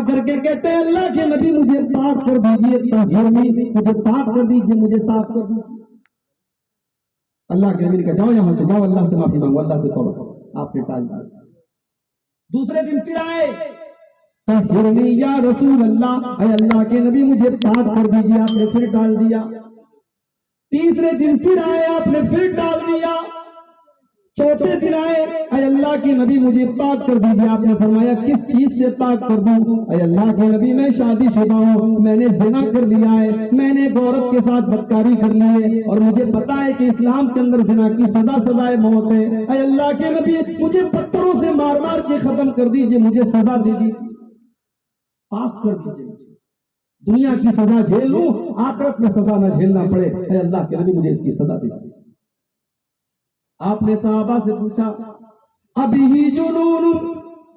کر کے کہتے ہیں اللہ کے نبی مجھے پاک کر دیجیے، مجھے پاک کر دیجیے، مجھے صاف کر دیجیے۔ اللہ کے نبی نے کہا جاؤ یہاں سے، جاؤ اللہ سے معافی مانگو، اللہ سے توبہ کرو۔ آپ نے ٹال دیا۔ دوسرے دن پھر آئے، طہرنی یا رسول اللہ، اے اللہ کے نبی مجھے پاک کر دیجیے، آپ نے پھر ٹال دیا۔ تیسرے دن پھر آئے، آپ نے پھر ٹال دیا۔ چوتھے دن آئے، اے اللہ کے نبی مجھے پاک کر دیجیے، آپ نے فرمایا کس چیز سے پاک کر دوں؟ اے اللہ کے نبی میں شادی شدہ ہوں، میں نے زنا کر لیا ہے، میں نے ایک عورت کے ساتھ بدکاری کر لی ہے، اور مجھے پتا ہے کہ اسلام کے اندر زنا کی سزا سزائے موت ہے۔ اے اللہ کے نبی مجھے پتھروں سے مار مار کے ختم کر دیجیے، مجھے سزا دے دیجیے، پاک کر دیجیے، دنیا کی سزا جھیل لوں، آخرت میں سزا نہ جھیلنا پڑے۔ اے اللہ کے نبی مجھے اس کی سزا دے دیجیے۔ آپ نے صحابہ سے پوچھا ابھی ہی جنون،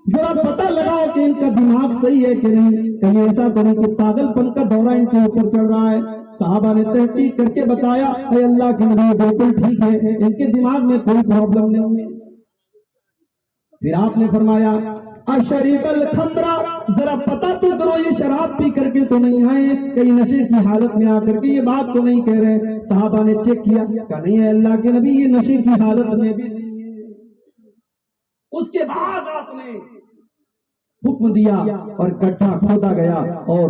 ذرا پتہ لگاؤ کہ ان کا دماغ صحیح ہے کہ نہیں، کہیں ایسا تو نہیں کہ پاگل پن کا دورہ ان کے اوپر چل رہا ہے۔ صحابہ نے تحقیق کر کے بتایا اے اللہ کے نبی بالکل ٹھیک ہے، ان کے دماغ میں کوئی پرابلم نہیں ہے۔ پھر آپ نے فرمایا اشریب الخمرہ، ذرا پتہ تو کرو یہ شراب پی کر کے تو نہیں آئے، کہیں نشے کی حالت میں آ کر کے یہ بات تو نہیں کہہ رہے۔ صحابہ نے چیک کیا، کہا نہیں ہے اللہ کے نبی یہ نشے کی حالت میں بھی نہیں ہے۔ اس کے بعد آپ نے حکم دیا اور گڈھا کھودا گیا اور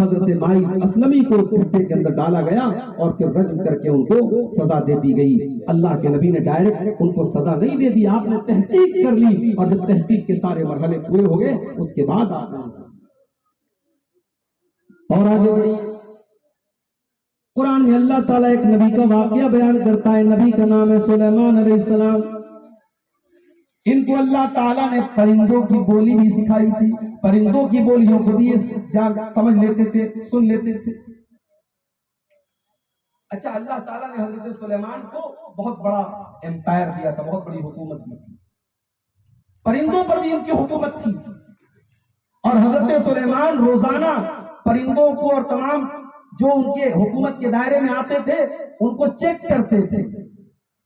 حضرت مائز اسلمی کو اس گڈھے کے اندر ڈالا گیا اور پھر رجم کر کے ان کو سزا دے دی گئی۔ اللہ کے نبی نے ڈائریکٹ ان کو سزا نہیں دے دی، آپ نے تحقیق کر لی، اور جب تحقیق کے سارے مرحلے پورے ہو گئے اس کے بعد آپ نے اور آگے بڑھی۔ قرآن میں اللہ تعالیٰ ایک نبی کا واقعہ بیان کرتا ہے، نبی کا نام ہے سلیمان علیہ السلام۔ ان کو اللہ تعالیٰ نے پرندوں کی بولی بھی سکھائی تھی، پرندوں کی بولیوں کو بھی سمجھ لیتے تھے، سن لیتے تھے۔ اچھا، اللہ تعالیٰ نے حضرت سلیمان کو بہت بڑا امپائر دیا تھا، بہت بڑی حکومت دی تھی، پرندوں پر بھی ان کی حکومت تھی، اور حضرت سلیمان روزانہ پرندوں کو اور تمام جو ان کے حکومت کے دائرے میں آتے تھے ان کو چیک کرتے تھے۔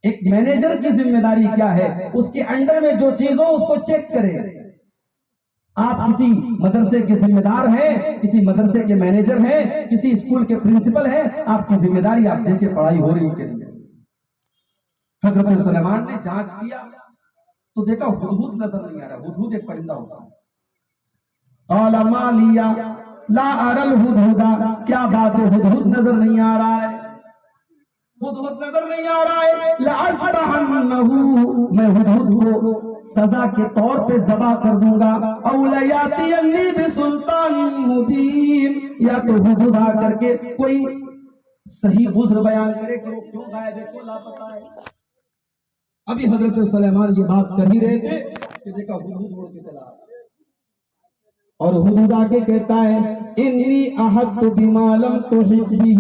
ایک مینیجر کی ذمہ داری کیا ہے؟ اس کے انڈر میں جو چیز ہو اس کو چیک کرے۔ آپ کسی مدرسے کے ذمہ دار ہیں، کسی مدرسے کے مینیجر ہیں، کسی اسکول کے پرنسپل ہیں، آپ کی ذمہ داری آپ دیکھیں پڑھائی ہو رہی ہے کہ نہیں۔ حضرت سلیمان نے جانچ کیا تو دیکھا ہدہد نظر نہیں آ رہا۔ ہدہد ایک پرندہ ہوتا ہے۔ قال ما لیا لا ارى الهدهد، کیا بات ہے ہدہد نظر نہیں آ رہا ہے، ہدہد نظر نہیں آ رہا ہے۔ لأذبحنه، میں ہدہد کو سزا کے طور پہ ذبح کر دوں گا، او لیاتینی بسلطان مبین، یا تو ہدہد آ کر کے کوئی صحیح عذر بیان کرے کہ وہ کیوں غائب ہے، کیوں لاپتہ ہے۔ ابھی حضرت سلیمان یہ بات کر ہی رہے تھے کہ دیکھا ہدہد اڑ کے چلا آیا، اور ہدہد آ کے کہتا ہے انی احطت بما لم تحط به،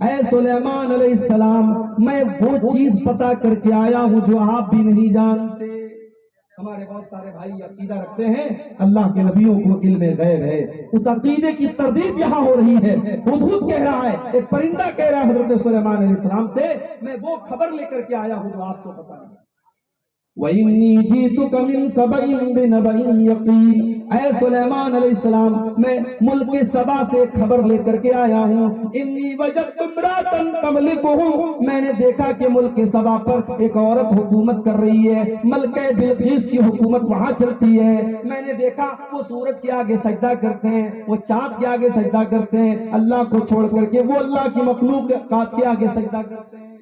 اے سلیمان علیہ السلام میں وہ چیز پتا کر کے آیا ہوں جو آپ بھی نہیں جانتے۔ ہمارے بہت سارے بھائی عقیدہ رکھتے ہیں اللہ کے نبیوں کو علم غیب ہے، اس عقیدے کی تردید یہاں ہو رہی ہے۔ ہدہد کہہ رہا ہے، ایک پرندہ کہہ رہا ہے حضرت سلیمان علیہ السلام سے میں وہ خبر لے کر کے آیا ہوں جو آپ کو پتا نہیں۔ وَإِنِّي جِئْتُكَ مِن سَبَإٍ بِنَبَإٍ يَقِينٍ، اے سلیمان علیہ السلام میں ملک سبا سے خبر لے کر کے آیا ہوں۔ انی وجدت امرأة تملکہم، میں نے دیکھا کہ ملک سبا پر ایک عورت حکومت کر رہی ہے، ملکہ بلقیس کی حکومت وہاں چلتی ہے۔ میں نے دیکھا وہ سورج کے آگے سجدہ کرتے ہیں، وہ چاند کے آگے سجدہ کرتے ہیں، اللہ کو چھوڑ کر کے وہ اللہ کی مخلوقات کے آگے سجدہ کرتے ہیں۔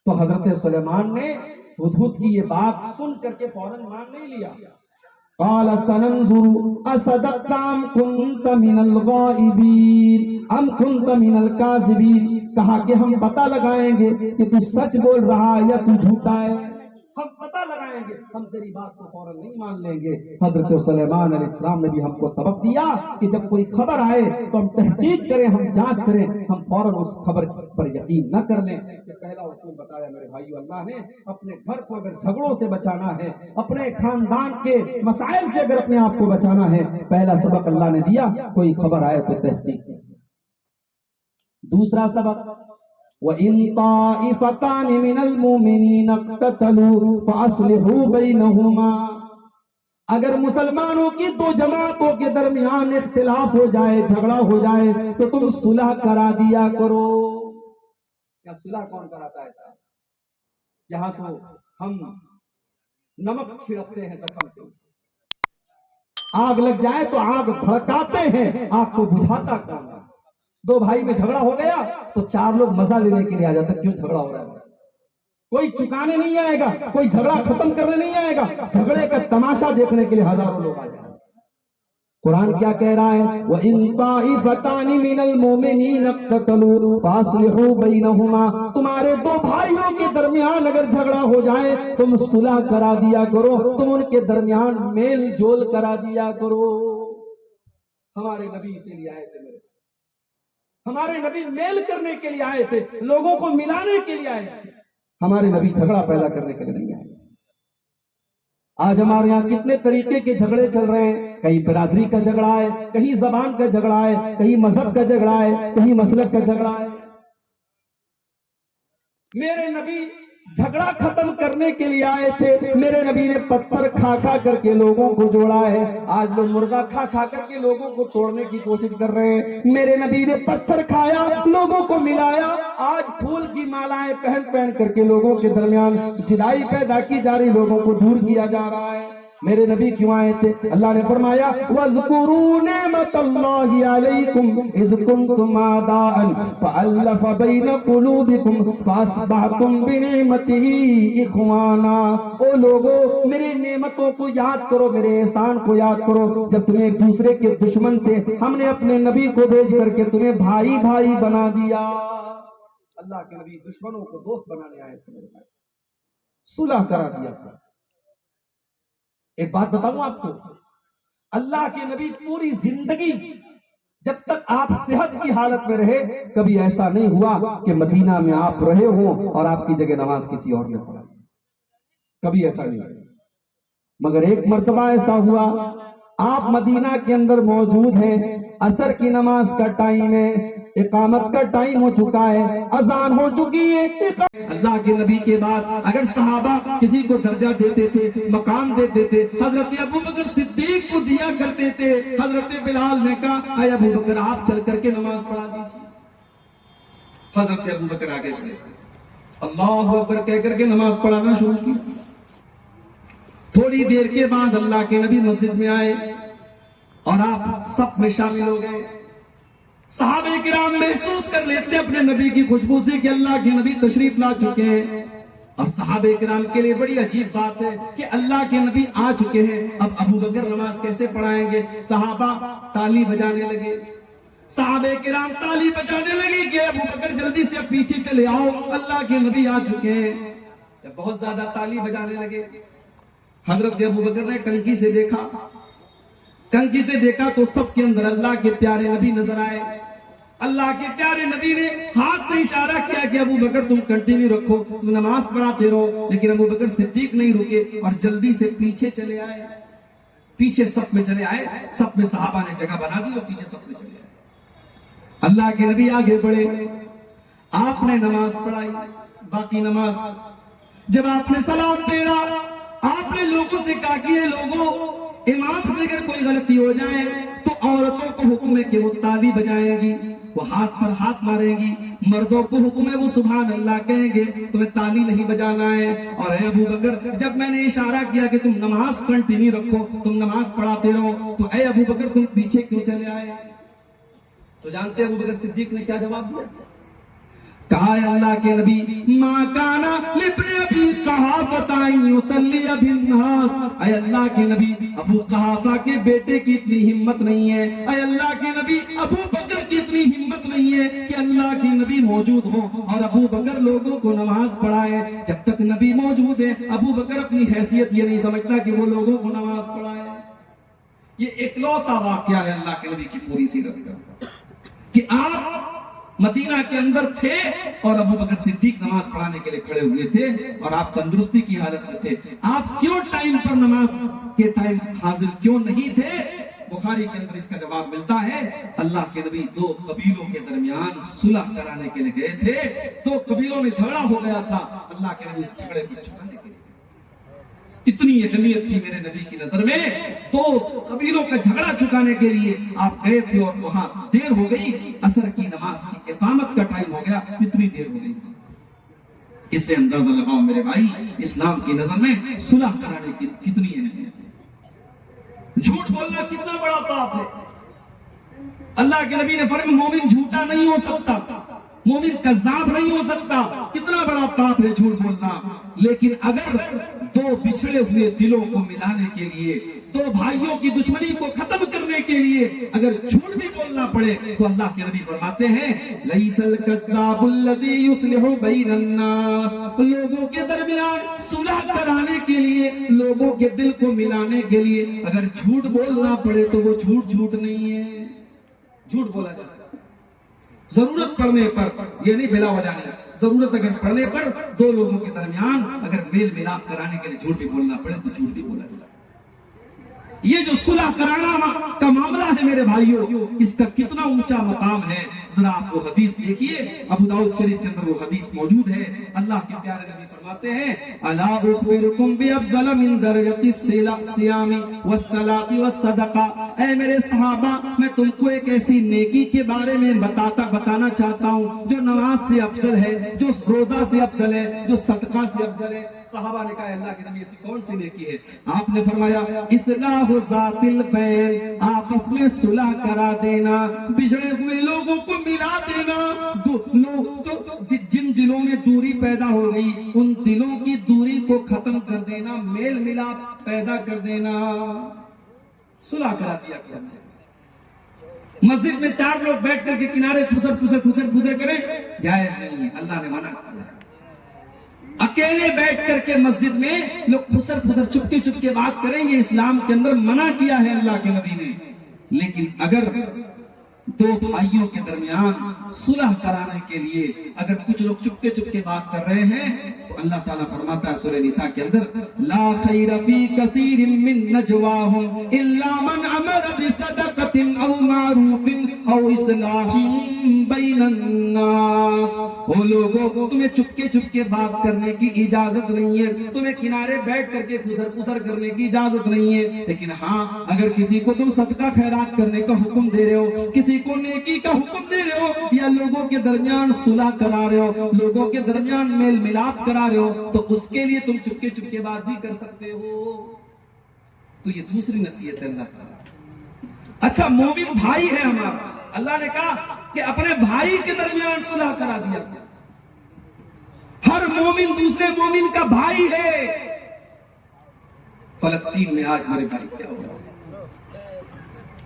تو حضرت سلیمان نے ہدہد کی یہ بات سن کر کے فوراً مان نہیں لیا۔ قال سننظر اصدقت ام كنت من الغائبین ام كنت من الكاذبین، کہا کہ ہم پتہ لگائیں گے کہ تو سچ بول رہا ہے یا تو جھوٹا ہے، ہم پتہ لگائیں گے، ہم تیری بات کو فوراً نہیں مان لیں گے۔ حضرت سلیمان علیہ السلام نے بھی ہم کو سبق دیا کہ جب کوئی خبر آئے تو ہم تحقیق کریں، ہم جانچ کریں، ہم فوراً اس خبر پر یقین نہ کر لیں۔ کہ پہلا اصول بتایا میرے بھائیو اللہ نے، اپنے گھر کو اگر جھگڑوں سے بچانا ہے، اپنے خاندان کے مسائل سے اگر اپنے آپ کو بچانا ہے، پہلا سبق اللہ نے دیا کوئی خبر آئے تو تحقیق۔ دوسرا سبق وَإِن طَائِفَتَانِ مِنَ الْمُؤْمِنِينَ اقْتَتَلُوا فَأَصْلِحُوا بَيْنَهُمَا، اگر مسلمانوں کی دو جماعتوں کے درمیان اختلاف ہو جائے، جھگڑا ہو جائے، تو تم صلح کرا دیا کرو۔ یا صلح کون کراتا ہے صاحب؟ یہاں تو ہم نمک چھڑکتے ہیں زخم کے، آگ لگ جائے تو آگ بھڑکاتے ہیں، آگ کو بجھاتا کون ہے؟ دو بھائی میں جھگڑا ہو گیا تو چار لوگ مزہ لینے کے لیے آ جاتے، کیوں جھگڑا ہو رہا ہے؟ کوئی چکانے نہیں آئے گا، کوئی جھگڑا ختم کرنے نہیں آئے گا، جھگڑے کا تماشا دیکھنے کے لیے ہزاروں لوگ آ جائیں۔ قرآن کیا کہہ رہا ہے؟ وَإِن طَائِفَتَانِ مِنَ الْمُؤْمِنِينَ اقْتَتَلُوا فَأَصْلِحُوا بَيْنَهُمَا، تمہارے دو بھائیوں کے درمیان اگر جھگڑا ہو جائے تم صلح کرا دیا کرو، تم ان کے درمیان میل جول کرا دیا کرو۔ ہمارے نبی اسی لیے آئے تھے، ہمارے نبی میل کرنے کے لیے آئے تھے، لوگوں کو ملانے کے لیے آئے تھے، ہمارے نبی جھگڑا پیدا کرنے کے لیے نہیں آئے۔ آج ہمارے یہاں کتنے طریقے کے جھگڑے چل رہے ہیں، کہیں برادری کا جھگڑا ہے، کہیں زبان کا جھگڑا ہے، کہیں مذہب کا جھگڑا ہے، کہیں مسلک کا جھگڑا ہے۔ میرے نبی جھگڑا ختم کرنے کے لیے آئے تھے، میرے نبی نے پتھر کھا کھا کر کے لوگوں کو جوڑا ہے۔ آج لوگ مردہ کھا کھا کر کے لوگوں کو توڑنے کی کوشش کر رہے ہیں، میرے نبی نے پتھر کھایا، لوگوں کو ملایا۔ آج پھول کی مالائیں پہن پہن کر کے لوگوں کے درمیان جدائی پیدا کی جا رہی، لوگوں کو دور کیا جا رہا ہے۔ میرے نبی کیوں آئے تھے؟ اللہ نے فرمایا وَاذْكُرُوا نِعْمَةَ اللَّهِ عَلَيْكُمْ إِذْ كُنْتُمْ أَعْدَاءً فَأَلَّفَ بَيْنَ قُلُوبِكُمْ فَأَصْبَحْتُمْ بِنِعْمَتِهِ إِخْوَانًا۔ او لوگو، میری نعمتوں کو یاد کرو، میرے احسان کو یاد کرو، جب تمہیں ایک دوسرے کے دشمن تھے، ہم نے اپنے نبی کو بھیج کر کے تمہیں بھائی بھائی بنا دیا۔ اللہ کے نبی دشمنوں کو دوست بنانے آئے تھے، صلح کرا دیا۔ ایک بات بتاؤں آپ کو، اللہ کے نبی پوری زندگی جب تک آپ صحت کی حالت میں رہے، کبھی ایسا نہیں ہوا کہ مدینہ میں آپ رہے ہوں اور آپ کی جگہ نماز کسی اور نے پڑھا، کبھی ایسا نہیں ہوا۔ مگر ایک مرتبہ ایسا ہوا، آپ مدینہ کے اندر موجود ہیں، عصر کی نماز کا ٹائم ہے، اقامت کا ٹائم ہو چکا ہے، اذان ہو چکی ہے۔ اللہ کے نبی کے بعد اگر صحابہ کسی کو درجہ دیتے تھے، مقام دیتے تھے، حضرت ابو بکر صدیق کو دیا کرتے تھے۔ حضرت بلال نے کہا اے ابو بکر آپ چل کر کے نماز پڑھا دیجیے۔ حضرت ابو بکر آگے چلے، اللہ اکبر کہہ کر کے نماز پڑھانا شروع کی۔ تھوڑی دیر کے بعد اللہ کے نبی مسجد میں آئے اور آپ سب میں شامل ہو گئے۔ صحابہ کرام محسوس کر لیتے اپنے نبی کی خوشبو سے کہ اللہ کے نبی تشریف لا چکے ہیں۔ اور صحابہ کرام کے لیے بڑی عجیب بات ہے کہ اللہ کے نبی آ چکے ہیں، اب ابو بکر نماز کیسے پڑھائیں گے؟ صحابہ تالی بجانے لگے، صحابہ کرام تالی بجانے لگے کہ ابو بکر جلدی سے پیچھے چلے آؤ، اللہ کے نبی آ چکے ہیں۔ بہت زیادہ تالی بجانے لگے۔ حضرت ابو بکر نے ٹنکی سے دیکھا، ٹنکی سے دیکھا تو سب کے اندر اللہ کے پیارے نبی نظر آئے۔ اللہ کے پیارے نبی نے ہاتھ سے اشارہ کیا کہ ابو بکر تم کنٹینیو رکھو، تم نماز پڑھاتے رہو، لیکن ابو بکر صدیق نہیں رکے اور جلدی سے پیچھے چلے آئے، پیچھے سب میں چلے آئے، سب میں صحابہ نے جگہ بنا دی اور پیچھے سب میں چلے آئے۔ اللہ کے نبی آگے بڑھے، آپ نے نماز پڑھائی، باقی نماز جب آپ نے سلام پھیرا، آپ نے لوگوں سے کہا کہ یہ لوگوں، امام سے اگر کوئی غلطی ہو جائے تو عورتوں کو حکم ہے کہ وہ تالی بجائیں گی، وہ ہاتھ پر ہاتھ ماریں گی، مردوں کو حکم ہے وہ سبحان اللہ کہیں گے، تمہیں تالی نہیں بجانا ہے۔ اور اے ابو بکر جب میں نے اشارہ کیا کہ تم نماز کنٹینیو رکھو، تم نماز پڑھاتے رہو، تو اے ابو بکر تم پیچھے کیوں چلے آئے؟ تو جانتے ہیں ابو بکر صدیق نے کیا جواب دیا؟ کہا اے اللہ کے نبی ما کانا لابن ابی قحافہ ان یصلی بالناس، اے اللہ کے نبی ابو قحافہ کے بیٹے کی اتنی ہمت نہیں ہے، اے اللہ کے نبی ابو بکر کی اتنی ہمت نہیں ہے کہ اللہ کے نبی موجود ہوں اور ابو بکر لوگوں کو نماز پڑھائے۔ جب تک نبی موجود ہے ابو بکر اپنی حیثیت یہ نہیں سمجھتا کہ وہ لوگوں کو نماز پڑھائے۔ یہ اکلوتا واقعہ ہے اللہ کے نبی کی پوری سیرت کا کہ آپ مدینہ کے اندر تھے اور ابو بکر صدیق نماز پڑھانے کے لیے کھڑے ہوئے تھے اور آپ تندرستی کی حالت میں تھے۔ آپ کیوں ٹائم پر نماز کے ٹائم حاضر کیوں نہیں تھے؟ بخاری کے اندر اس کا جواب ملتا ہے، اللہ کے نبی دو قبیلوں کے درمیان صلح کرانے کے لیے گئے تھے، دو قبیلوں میں جھگڑا ہو گیا تھا، اللہ کے نبی اس جھگڑے کو چھپانے کے لیے اتنی اہمیت تھی میرے نبی کی نظر میں. دو قبیلوں کا جھگڑا چکانے کے لیے آپ گئے تھے اور وہاں دیر ہو گئی, عصر کی نماز کی اقامت کا ٹائم ہو گیا, اتنی دیر ہو گئی. اس سے اندازہ لگاؤ میرے بھائی اسلام کی نظر میں صلح کرانے کی کتنی اہمیت ہے. جھوٹ بولنا کتنا بڑا پاپ ہے. اللہ کے نبی نے فرمایا مومن جھوٹا نہیں ہو سکتا, مومن کذاب نہیں ہو سکتا. کتنا بڑا پاپ ہے جھوٹ بولنا. لیکن اگر دو بچھڑے ہوئے دلوں کو ملانے کے لیے, دو بھائیوں کی دشمنی کو ختم کرنے کے لیے اگر جھوٹ بھی بولنا پڑے تو اللہ کے نبی فرماتے ہیں لیس الکذاب الذی یصلح بین الناس, لوگوں کے درمیان صلح کرانے کے لیے, لوگوں کے دل کو ملانے کے لیے اگر جھوٹ بولنا پڑے تو وہ جھوٹ نہیں ہے. جھوٹ بولا جا سکتا ضرورت پڑنے پر, یہ نہیں بلا وجہ نہیں, ضرورت اگر پڑنے پر دو لوگوں کے درمیان اگر میل ملاپ کرانے کے لیے جھوٹ بھی بولنا پڑے تو جھوٹ بھی بولا جا سکتا. یہ جو صلح کرانا کا معاملہ ہے میرے بھائیوں, اس کا کتنا اونچا مقام ہے. ذرا آپ وہ حدیث دیکھیے, ابو داؤد شریف کے اندر وہ حدیث موجود ہے. اللہ کے پیارے نبی فرماتے ہیں الا اخبرکم بافضل من درجۃ الصیام والصلاۃ والصدقہ, اے میرے صحابہ میں تم کو ایک ایسی نیکی کے بارے میں بتانا چاہتا ہوں جو نماز سے افضل ہے, جو روزہ سے افضل ہے, جو صدقہ سے افضل ہے. صحابہ نے کہا اللہ کے نبی ایسی کون سی نیکی ہے؟ آپ نے فرمایا اصلاح ذات البین, آپس میں صلح کرا دینا, بچھڑے ہوئے لوگوں کو ملا دینا. جن دلوں میں دوری پیدا ہو گئی ان دلوں کی دوری کو ختم کر دینا, میل ملاپ پیدا کر دینا, صلح کرا دیا کرنا. مسجد میں چار لوگ بیٹھ کر کے کنارے خسر کریں جائز نہیں ہے, اللہ نے منع کیا. اکیلے بیٹھ کر کے مسجد میں لوگ خسر چپکے بات کریں گے, اسلام کے اندر منع کیا ہے اللہ کے نبی نے. لیکن اگر دو بھائیوں کے درمیان صلح کرانے کے لیے اگر کچھ لوگ چپکے بات کر رہے ہیں تو اللہ تعالیٰ فرماتا ہے سورہ نساء کے اندر لا خیر فی کثیر من نجواہم الا من امر بصدقۃ او معروف او اصلاح بین الناس. وہ لوگوں تمہیں چپکے بات کرنے کی اجازت نہیں ہے, تمہیں کنارے بیٹھ کر کے خسر کرنے کی اجازت نہیں ہے. لیکن ہاں اگر کسی کو تم صدقہ خیرات کرنے کا حکم دے رہے ہو, کسی کو نیکی کا حکم دے رہے ہو, یا لوگوں کے درمیان صلح کرا رہے ہو, لوگوں کے درمیان میل ملاپ کرا رہے ہو, تو اس کے لیے تم چپکے بات بھی کر سکتے ہو. تو یہ دوسری نصیحت ہے اللہ تعالیٰ. اچھا مومن بھائی ہے ہمارا, اللہ نے کہا کہ اپنے بھائی کے درمیان صلح کرا دیا. ہر مومن دوسرے مومن کا بھائی ہے. فلسطین میں آج میرے بھائی کیا ہو رہا ہے,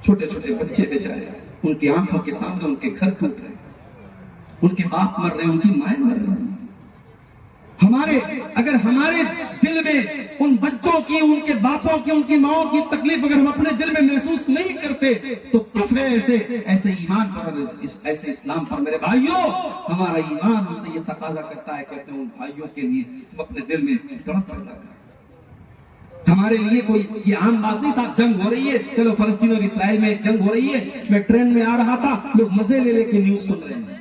چھوٹے بچے بیچارے, ان کی آنکھوں کے سامنے ان کے گھر ٹوٹ رہے ہیں, ان کے باپ مر رہے ہیں, ان کی مائیں مر رہی ہیں. اگر ہمارے دل میں ان بچوں کی, ان کے باپوں کی, ان کی ماؤں کی تکلیف اگر ہم اپنے دل میں محسوس نہیں کرتے تو کفر ایسے ایمان پر, ایسے اسلام پر میرے بھائیوں, ہمارا ایمان ہم سے یہ تقاضا کرتا ہے کہ اپنے ان بھائیوں کے لیے ہم اپنے دل میں تڑپ پیدا کریں. ہمارے لیے کوئی یہ عام بات نہیں صاحب جنگ ہو رہی ہے, چلو فلسطین اور اسرائیل میں ایک جنگ ہو رہی ہے, میں ٹرین میں آ رہا تھا, لوگ مزے لے کے نیوز سن رہے ہیں.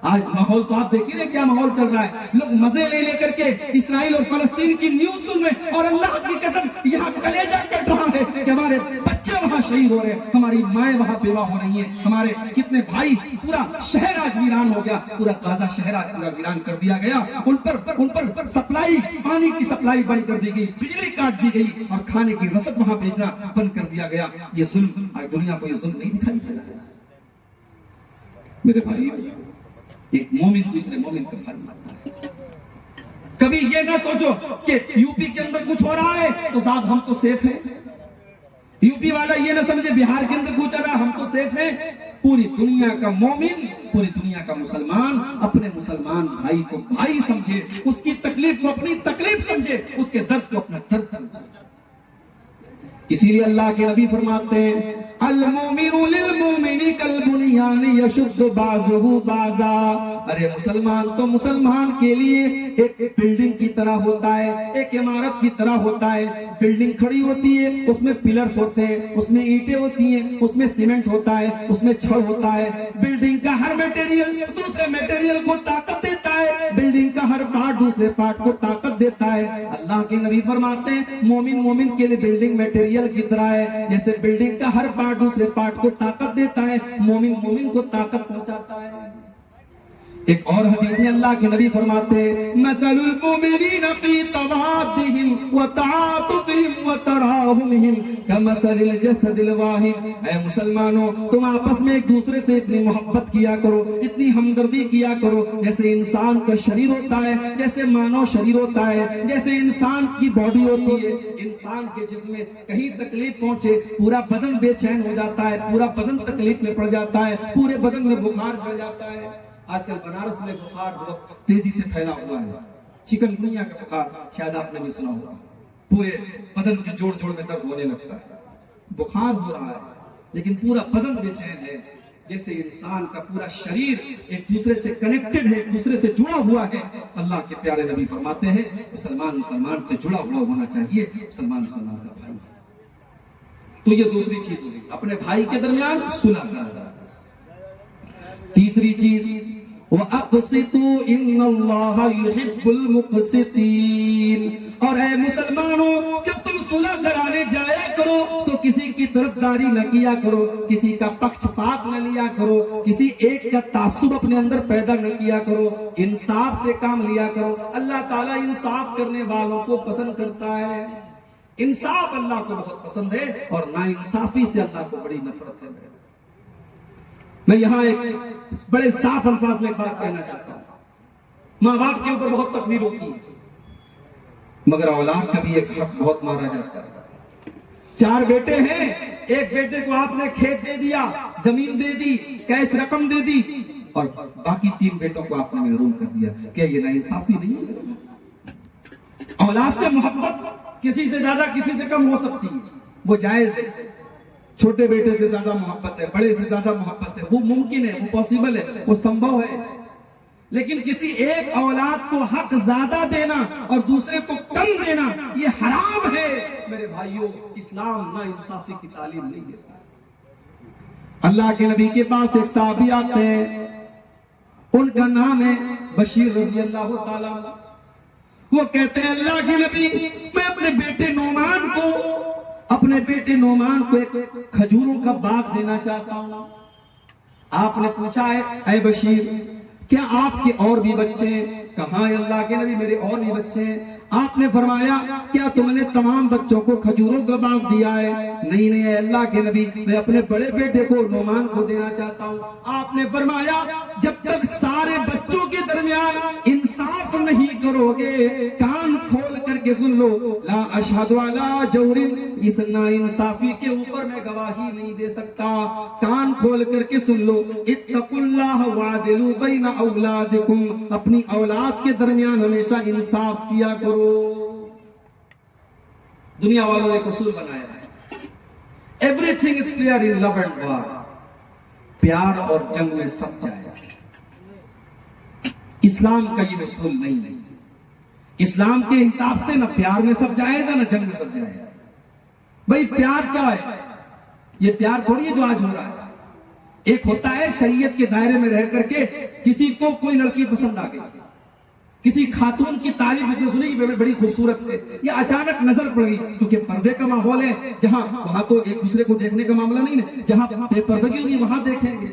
آج ماحول تو آپ دیکھیے کیا ماحول چل رہا ہے, لوگ مزے لے کر کے اسرائیل اور فلسطین کی نیوز سن رہے ہیں, اور اللہ کی قسم یہاں کلیجہ کٹ رہا ہے کہ ہمارے بچے وہاں شہید ہو رہے ہیں, ہماری مائیں وہاں بیوہ ہو رہی ہیں, ہمارے کتنے بھائی, پورا شہر آج ویران ہو گیا, پورا غازہ شہر آج پورا ویران کر دیا گیا. ان پر سپلائی, پانی کی سپلائی بند کر دی گئی, بجلی کاٹ دی گئی, اور کھانے کی رسد وہاں بھیجنا بند کر دیا گیا. یہ ظلم آج دنیا کو یہ ظلم نہیں دکھائی دے رہا ہے میرے بھائی. ایک مومن دوسرے مومن کا بھائی مانتا ہے. کبھی یہ نہ سوچو کہ یو پی کے اندر کچھ ہو رہا ہے تو صاحب ہم تو سیف ہیں, یو پی والا یہ نہ سمجھے بہار کے اندر کچھ ہو رہا ہے ہم تو سیف ہیں. پوری دنیا کا مومن, پوری دنیا کا مسلمان اپنے مسلمان بھائی کو بھائی سمجھے, اس کی تکلیف کو اپنی تکلیف سمجھے, اس کے درد کو اپنا درد سمجھے. اسی لیے اللہ کے نبی فرماتے ہیں المومن للمومن کالبنیان یشد بعضہ بعضا, ارے مسلمان تو مسلمان کے لیے ایک بلڈنگ کی طرح ہوتا ہے، ایک عمارت کی طرح ہوتا ہے۔ بلڈنگ کھڑی ہوتی ہے، اس میں پلرز ہوتے ہیں، اس میں اینٹیں ہوتی ہیں، اس میں سیمنٹ ہوتا ہے، اس میں چھڑ ہوتا ہے۔ بلڈنگ کا ہر میٹیریل دوسرے میٹیریل کو طاقت دیتا ہے، بلڈنگ کا ہر پارٹ دوسرے پارٹ کو طاقت دیتا ہے۔ اللہ کے نبی فرماتے ہیں مومن کے لیے بلڈنگ میٹیریل کی طرح ہے، جیسے بلڈنگ کا ہر پارٹ دوسرے پارٹ کو طاقت دیتا ہے، مومن کو طاقت پہنچاتا ہے۔ ایک اور حدیث میں اللہ کے نبی فرماتے ہیں مثل المؤمنین فی توادہم وتعاطفہم وتراحمہم کمثل الجسد الواحد۔ اے مسلمانوں، تم آپس میں ایک دوسرے سے اتنی محبت کیا کرو، اتنی ہمدردی کیا کرو، جیسے انسان کا شریر ہوتا ہے، جیسے مانو شریر ہوتا ہے، جیسے انسان کی باڈی ہوتی ہے۔ انسان کے جسم میں کہیں تکلیف پہنچے پورا بدن بے چین ہو جاتا ہے، پورا بدن تکلیف میں پڑ جاتا ہے، پورے بدن میں بخار چڑھ جاتا ہے۔ آج کل بنارس میں بخار بہت تیزی سے پھیلا ہوا ہے، چکن گنیا کا بخار، شاید آپ نے بھی سنا ہوگا۔ پورے بدن کے جوڑ میں درد ہونے لگتا ہے، بخار ہو رہا ہے لیکن پورا بدن بے چین ہے، جیسے انسان کا پورا شریر ایک دوسرے سے کنیکٹڈ ہے، ایک دوسرے سے جڑا ہوا ہے۔ اللہ کے پیارے نبی فرماتے ہیں مسلمان سے جڑا ہوا ہونا چاہیے، مسلمان کا بھائی۔ تو یہ دوسری چیز ہوگی، اپنے بھائی کے درمیان صلح کرنا۔ تیسری چیز وَأَقْسِطُوا إِنَّ اللَّهَ يُحِبُّ الْمُقْسِطِينَ۔ اور اے مسلمانوں، جب تم صلح کرانے جایا کرو تو کسی کی طرفداری نہ کیا کرو، کسی کا پکش پات نہ لیا کرو، کسی ایک کا تعصب اپنے اندر پیدا نہ کیا کرو، انصاف سے کام لیا کرو۔ اللہ تعالیٰ انصاف کرنے والوں کو پسند کرتا ہے، انصاف اللہ کو بہت پسند ہے، اور ناانصافی سے اللہ کو بڑی نفرت ہے۔ میں یہاں ایک بڑے صاف الفاظ میں ایک بات کہنا چاہتا ہوں، ماں باپ کے اوپر بہت تکلیف ہوتی ہے، مگر اولاد کا بھی ایک حق بہت مارا جاتا ہے۔ 4 بیٹے ہیں، ایک بیٹے کو آپ نے کھیت دے دیا، زمین دے دی، کیش رقم دے دی، اور باقی 3 بیٹوں کو آپ نے محروم کر دیا۔ کیا یہ ناانصافی نہیں ہے؟ اولاد سے محبت کسی سے زیادہ کسی سے کم ہو سکتی ہے، وہ جائز ہے۔ چھوٹے بیٹے سے زیادہ محبت ہے، بڑے سے زیادہ محبت ہے، وہ ممکن ہے، وہ پاسبل ہے، وہ سمبھو ہے، لیکن کسی ایک اولاد کو حق زیادہ دینا اور دوسرے کو کم دینا یہ حرام ہے۔ میرے بھائیوں، اسلام ناانصافی کی تعلیم نہیں دیتا۔ اللہ کے نبی کے پاس ایک صحابی آتے ہیں، ان کا نام ہے بشیر رضی اللہ تعالیٰ عنہ۔ وہ کہتے ہیں اللہ کے نبی، میں اپنے بیٹے نعمان کو ایک کھجوروں کا باغ دینا چاہتا ہوں۔ آپ نے پوچھا ہے اے بشیر، کیا آپ کے اور بھی بچے ہیں؟ کہاں ہے اللہ کے نبی، میرے اور بھی بچے ہیں۔ آپ نے فرمایا کیا تم نے تمام بچوں کو کھجوروں کا باغ دیا ہے؟ نہیں اے اللہ کے نبی، میں اپنے بڑے بیٹے کو نعمان کو دینا چاہتا ہوں۔ آپ نے فرمایا جب تک سارے بچوں کے درمیان انصاف نہیں کرو گے، کان کھول کر کے سن لو، لا اشہد علی جور، اس ناانصافی کے اوپر میں گواہی نہیں دے سکتا۔ کان کھول کر کے سن لو، اتقوا اللہ وعدلوا بین اولادکم، اپنی اولاد کے درمیان ہمیشہ انصاف کیا کرو۔ دنیا والوں نے ایک اصول بنایا ہے، everything is fair in love and war، پیار اور جنگ میں سب جائز۔ اسلام کا یہ اصول نہیں ہے۔ اسلام کے حساب سے نہ پیار میں سب جائز ہے نہ جنگ میں سب جائز ہے۔ بھئی پیار کیا ہے؟ یہ پیار تھوڑی ہے جو آج ہو رہا ہے۔ ایک ہوتا ہے شریعت کے دائرے میں رہ کر کے کسی کو کوئی لڑکی پسند آ گئی، کسی خاتون کی تعریف اس نے سنی کہ بڑی خوبصورت ہے، یہ اچانک نظر پڑ گئی، کیونکہ پردے کا ماحول ہے جہاں وہاں تو ایک دوسرے کو دیکھنے کا معاملہ نہیں ہے، جہاں بے پردگی ہوگی وہاں دیکھیں گے۔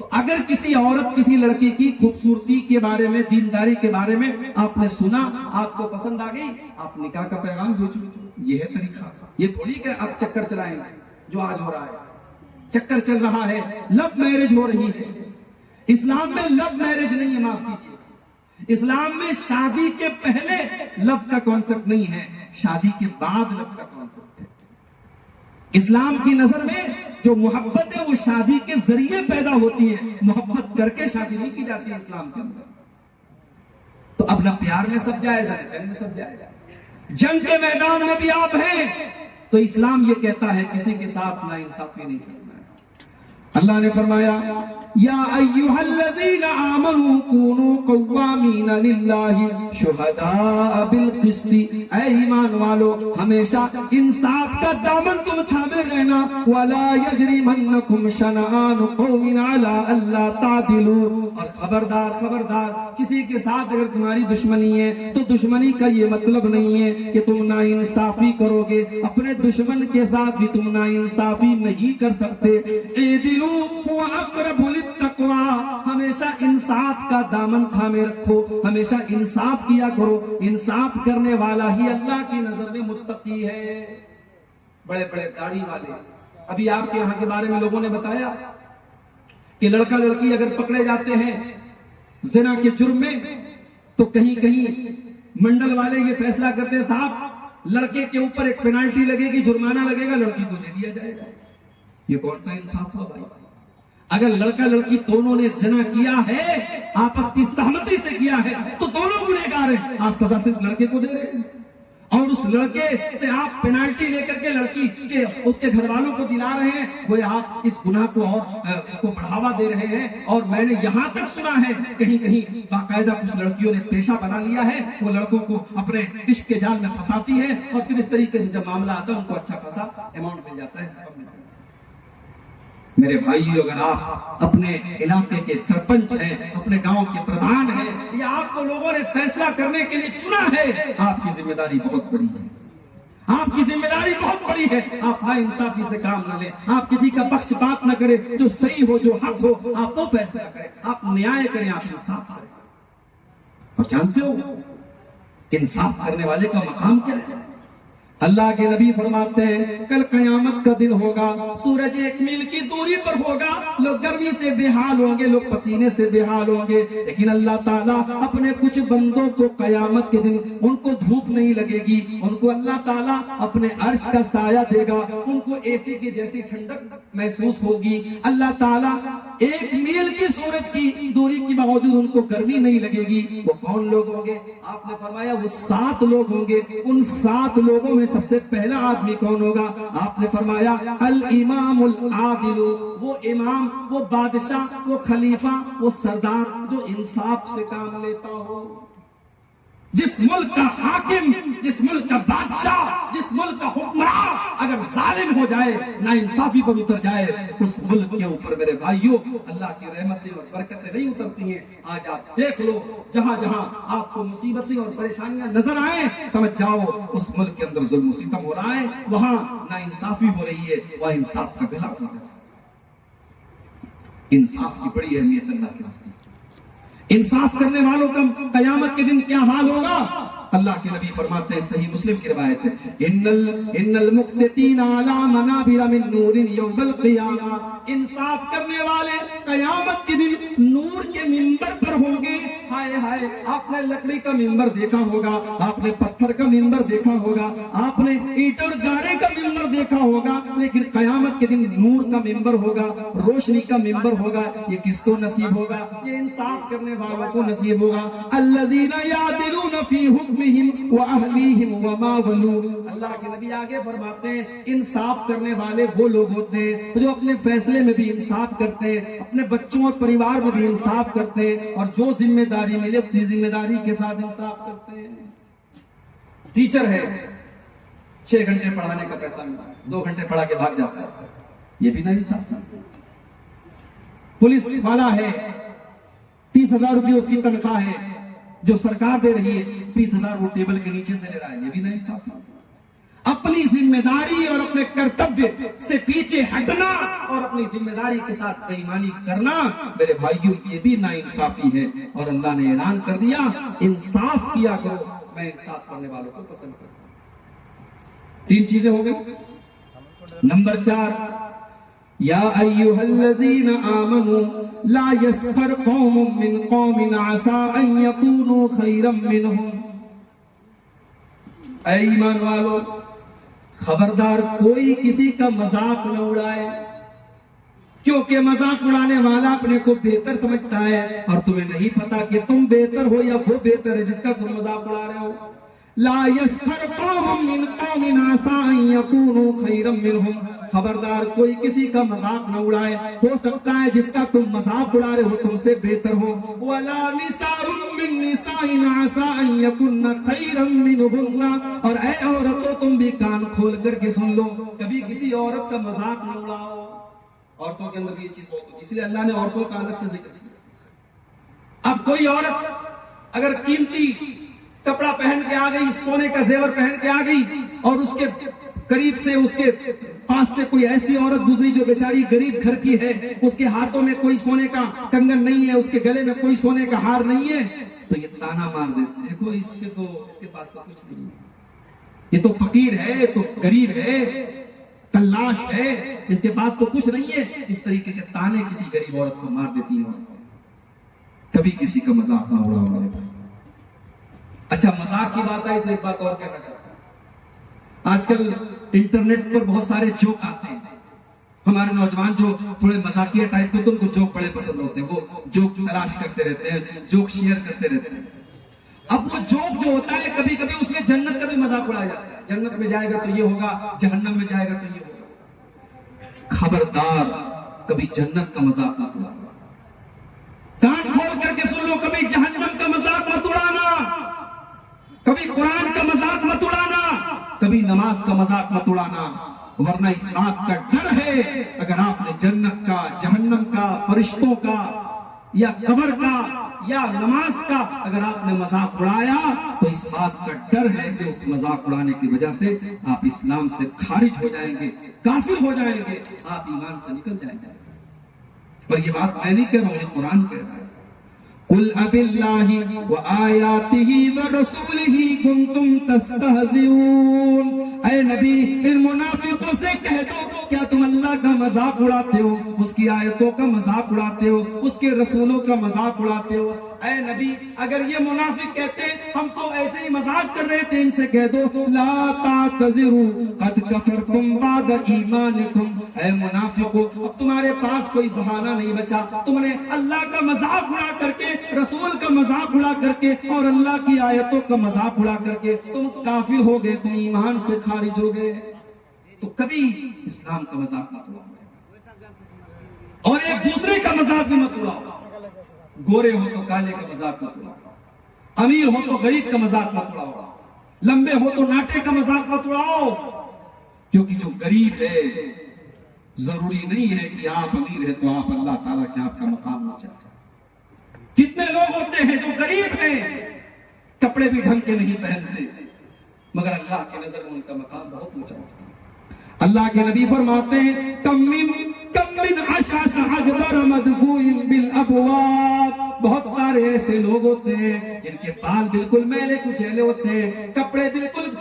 تو اگر کسی عورت کسی لڑکی کی خوبصورتی کے بارے میں، دینداری کے بارے میں آپ نے سنا، آپ کو پسند آ گئی، آپ نکاح کا پیغام بھیجو۔ یہ ہے طریقہ، یہ تھوڑی کہ آپ چکر چلائیں جو آج ہو رہا ہے۔ چکر چل رہا ہے، لو میرج ہو رہی ہے۔ اسلام میں لو میرج نہیں ہے، معاف کیجیے، اسلام میں شادی کے پہلے لو کا کانسیپٹ نہیں ہے، شادی کے بعد لو کا کانسیپٹ ہے۔ اسلام کی نظر میں جو محبت ہے وہ شادی کے ذریعے پیدا ہوتی ہے، محبت کر کے شادی نہیں کی جاتی اسلام کے اندر۔ تو اب نہ پیار میں سب جائز ہے، جنگ میں سب جائز ہے۔ جنگ کے میدان میں بھی آپ ہیں تو اسلام یہ کہتا ہے کسی کے ساتھ ناانصافی نہیں کرنا ہے۔ اللہ نے فرمایا یا ایھا الذین آمنوا کونوا قوامین للہ شہداء بالقسط، اے ایمان والو ہمیشہ انصاف کا دامن تم تھامے رہنا، ولا یجرمنکم شنآن قوم علی الا تعدلوا، اور خبردار خبردار کسی کے ساتھ اگر تمہاری دشمنی ہے تو دشمنی کا یہ مطلب نہیں ہے کہ تم ناانصافی کرو گے، اپنے دشمن کے ساتھ بھی تم ناانصافی نہیں کر سکتے۔ اعدلوا هو اقرب للتقوی، ہمیشہ انصاف کا دامن تھامے رکھو، ہمیشہ انصاف کیا کرو، انصاف کرنے والا ہی اللہ کی نظر میں متقی ہے۔ بڑے بڑے داڑھی والے، ابھی آپ کے یہاں کے بارے میں لوگوں نے بتایا کہ لڑکا لڑکی اگر پکڑے جاتے ہیں زنا کے جرم میں تو کہیں کہیں منڈل والے یہ فیصلہ کرتے ہیں صاحب لڑکے کے اوپر ایک پینالٹی لگے گی، جرمانہ لگے گا، لڑکی کو دے دیا جائے گا۔ یہ کون سا انصاف ہوا بھائی؟ اگر لڑکا لڑکی دونوں نے زنا کیا ہے، آپس کی سہمتی سے کیا ہے، تو دونوں گنہگار ہیں، آپ سزا صرف لڑکے کو دے رہے ہیں، اور اس لڑکے سے آپ پینالٹی لے کر کے لڑکی کے اس کے گھر والوں کو دلا رہے ہیں، وہ آپ اس گناہ کو اور اس کو بڑھاوا دے رہے ہیں۔ اور میں نے یہاں تک سنا ہے کہیں کہیں باقاعدہ کچھ لڑکیوں نے پیشہ بنا لیا ہے، وہ لڑکوں کو اپنے عشق کے جال میں پھنساتی ہیں، اور پھر اس طریقے سے جب معاملہ آتا ہے ان کو اچھا خاصا اماؤنٹ مل جاتا ہے۔ میرے بھائیو، اگر آپ اپنے علاقے کے سرپنچ ہیں، اپنے گاؤں کے پردھان ہیں، یا آپ کو لوگوں نے فیصلہ کرنے کے لیے چنا ہے، آپ کی ذمہ داری بہت بڑی ہے، آپ کی ذمہ داری بہت بڑی ہے۔ آپ ناانصافی سے کام نہ لیں، آپ کسی کا پکش بات نہ کریں، جو صحیح ہو جو حق ہو آپ وہ فیصلہ کریں، آپ نیائے کریں، آپ انصاف کریں۔ اور جانتے ہو انصاف کرنے والے کا مقام کیا ہے؟ اللہ کے نبی فرماتے ہیں کل قیامت کا دن ہوگا، سورج 1 میل کی دوری پر ہوگا، لوگ گرمی سے بے حال ہوں گے، لوگ پسینے سے بے حال ہوں گے، لیکن اللہ تعالیٰ اپنے کچھ بندوں کو قیامت کے دن ان کو دھوپ نہیں لگے گی، ان کو اللہ تعالیٰ اپنے عرش کا سایہ دے گا، ان کو اے سی کی جیسی ٹھنڈک محسوس ہوگی، اللہ تعالیٰ 1 میل کی سورج کی دوری کی باوجود ان کو گرمی نہیں لگے گی۔ وہ کون لوگ ہوں گے؟ آپ نے فرمایا وہ 7 لوگ ہوں گے، ان 7 لوگوں میں سب سے پہلا آدمی کون ہوگا؟ آپ نے فرمایا الامام العادل، وہ امام، وہ بادشاہ، وہ خلیفہ، وہ سردار جو انصاف سے کام لیتا ہو۔ جس ملک کا حاکم، جس ملک کا بادشاہ، جس ملک کا حکمران اگر ظالم ہو جائے، ناانصافی پر اتر جائے، اس ملک کے اوپر میرے بھائیوں اللہ کی رحمتیں اور برکتیں نہیں اترتی ہیں۔ آج آپ دیکھ لو، جہاں جہاں آپ کو مصیبتیں اور پریشانیاں نظر آئیں، سمجھ جاؤ اس ملک کے اندر ظلم و ستم ہو رہا ہے، وہاں ناانصافی ہو رہی ہے، وہاں انصاف کا گلا کاٹا جائے۔ انصاف کی بڑی اہمیت اللہ کے راستے۔ انصاف کرنے والوں کا قیامت کے دن کیا حال ہوگا؟ اللہ کے نبی فرماتے ہیں، صحیح مسلم کی روایت ہے، ان المقسطین علی منابر من نور یوم القیامہ، انصاف کرنے والے قیامت کے دن نور کے منبر پر ہوں گے۔ ہائے ہائے، آپ نے لکڑی کا منبر دیکھا ہوگا، آپ نے پتھر کا منبر دیکھا ہوگا، آپ نے اینٹ اور گارے کا منبر دیکھا ہوگا، لیکن قیامت کے دن نور کا منبر ہوگا، روشنی کا منبر ہوگا۔ یہ کس کو نصیب ہوگا؟ یہ انصاف کرنے والوں کو نصیب ہوگا۔ الذین یعدلون فی حکمہم واہلیہم وما ولوا، اللہ کے نبی آگے فرماتے ہیں انصاف کرنے والے وہ لوگ ہوتے ہیں جو اپنے فیصلے میں بھی انصاف کرتے ہیں، اپنے بچوں اور پریوار میں بھی انصاف کرتے ہیں، اور جو ذمہ داری ملے اپنی ذمہ داری کے ساتھ انصاف کرتے ہیں۔ ٹیچر ہے، 6 گھنٹے پڑھانے کا پیسہ ملتا ہے، 2 گھنٹے پڑھا کے بھاگ جاتا ہے، یہ بھی نہیں انصاف۔ پولیس والا ہے، 30,000 روپے اس کی تنخواہ ہے جو سرکار دے رہی ہے، 20,000 وہ ٹیبل کے نیچے سے لے رہا ہے، یہ بھی نہیں انصاف۔ اپنی ذمہ داری اور اپنے کرتویہ سے پیچھے ہٹنا اور اپنی ذمہ داری کے ساتھ بے ایمانی کرنا میرے بھائیوں یہ بھی ناانصافی ہے، اور اللہ نے اعلان کر دیا انصاف کیا کرو، میں انصاف کرنے والوں کو پسند کرتا ہوں۔ 3 چیزیں ہو گئی۔ نمبر 4، یا ایھا الذین آمنوا لا یسخر قوم من قوم عسى ان یکونوا خیرا منہم، اے ایمان والو خبردار کوئی کسی کا مذاق نہ اڑائے، کیونکہ مذاق اڑانے والا اپنے کو بہتر سمجھتا ہے، اور تمہیں نہیں پتا کہ تم بہتر ہو یا وہ بہتر ہے جس کا تم مذاق اڑا رہے ہو۔ لا یسخر قوم من قوم عسى ان يكونوا خيرا منهم، خبردار کوئی کسی کا مذاق نہ اڑائے، ہو سکتا ہے جس کا تم مذاق اڑا رہے ہو تم سے بہتر ہو۔ ولا نساء من نساء عسى ان يكن خيرا منهن، اور اے عورتوں تم بھی کان کھول کر کے سن لو، کبھی کسی عورت کا مذاق نہ اڑاؤ۔ عورتوں کے اندر یہ چیز بہت ہوتی ہے، اس لیے اللہ نے عورتوں کا الگ سے ذکر کیا۔ اب کوئی عورت اگر قیمتی کپڑا پہن کے آ گئی، سونے کا زیور پہن کے آ گئی، اور اس کے قریب سے اس کے پاس سے کوئی ایسی عورت گزری جو بیچاری غریب گھر کی ہے، اس کے ہاتھوں میں کوئی سونے کا کنگن نہیں ہے، اس کے گلے میں کوئی سونے کا ہار نہیں ہے، تو یہ تانا مار دیتے، دیکھو اس کے پاس تو کچھ نہیں ہے، یہ تو فقیر ہے، یہ تو غریب ہے، تلاش ہے، اس کے پاس تو کچھ نہیں ہے۔ اس طریقے کے تانے کسی غریب عورت کو مار دیتی ہیں۔ کبھی کسی کا مذاق نہ اڑاؤ میرے بھائی۔ اچھا مذاق کی بات آئی تو ایک بات اور کہنا چاہتا ہوں، آج کل انٹرنیٹ پر بہت سارے جوک آتے ہیں، ہمارے نوجوان جو تھوڑے مذاقیہ ٹائپ کے، تو ان کو جوک بڑے پسند ہوتے ہیں، وہ جوک تلاش کرتے رہتے ہیں، جوک شیئر کرتے رہتے ہیں۔ اب وہ جوک جو ہوتا ہے کبھی کبھی اس میں جنت کا بھی مذاق اڑایا جاتا ہے، جنت میں جائے گا تو یہ ہوگا، جہنم میں جائے گا تو یہ ہوگا۔ خبردار کبھی جنت کا مذاق مت اڑانا، کان کھول کر کے سن لو، کبھی جہنم کا مذاق مت اڑانا، کبھی قرآن کا مذاق مت اڑانا، کبھی نماز کا مذاق مت اڑانا، ورنہ اس بات کا ڈر ہے اگر آپ نے جنت کا، جہنم کا، فرشتوں کا، یا قبر کا، یا نماز کا اگر آپ نے مذاق اڑایا تو اس بات کا ڈر ہے کہ اس مذاق اڑانے کی وجہ سے آپ اسلام سے خارج ہو جائیں گے، کافر ہو جائیں گے، آپ ایمان سے نکل جائیں گے۔ اور یہ بات میں نہیں کہہ رہا ہوں، یہ قرآن کہہ رہا ہے۔ قل اب اللہ وآیاتہ ورسولہ کنتم تستہزئون، اے نبی ان منافقوں سے کہہ دو کیا تم اللہ کا مذاق اڑاتے ہو، اس کی آیتوں کا مذاق اڑاتے ہو، اس کے رسولوں کا مذاق اڑاتے ہو۔ اے نبی اگر یہ منافق کہتے ہم تو ایسے ہی مذاق کر رہے تھے، ان سے کہہ دو لا تعتذروا قد کفرتم بعد ایمانکم، اے منافقو اب تمہارے پاس کوئی بہانہ نہیں بچا، تم نے اللہ کا مذاق اڑا کر کے، رسول کا مذاق اڑا کر کے، اور اللہ کی آیتوں کا مذاق اڑا کر کے تم کافر ہو گئے، تم ایمان سے خارج ہو گئے۔ تو کبھی اسلام کا مذاق مت اڑاؤ، اور ایک دوسرے کا مذاق بھی مت اڑاؤ، گورے ہو تو کالے کا مذاق مت اڑاؤ، امیر ہو تو غریب کا مذاق مت اڑاؤ، لمبے ہو تو ناٹے کا مذاق مت اڑاؤ، کیونکہ جو غریب ہے ضروری نہیں ہے کہ آپ امیر ہے تو آپ اللہ تعالیٰ کے آپ کا مقام نہ چاہتے۔ کتنے لوگ ہوتے ہیں جو غریب ہیں، کپڑے بھی ڈھنگ کے نہیں پہنتے، مگر اللہ کی نظر میں ان کا مقام بہت اونچا ہوتا ہے۔ اللہ کے نبی فرماتے ہیں کم من اشعث اغبر مدفوع بالابواب، بہت سارے ایسے لوگ ہوتے ہیں جن کے بال بالکل میلے کچیلے ہوتے ہیں، کپڑے بالکل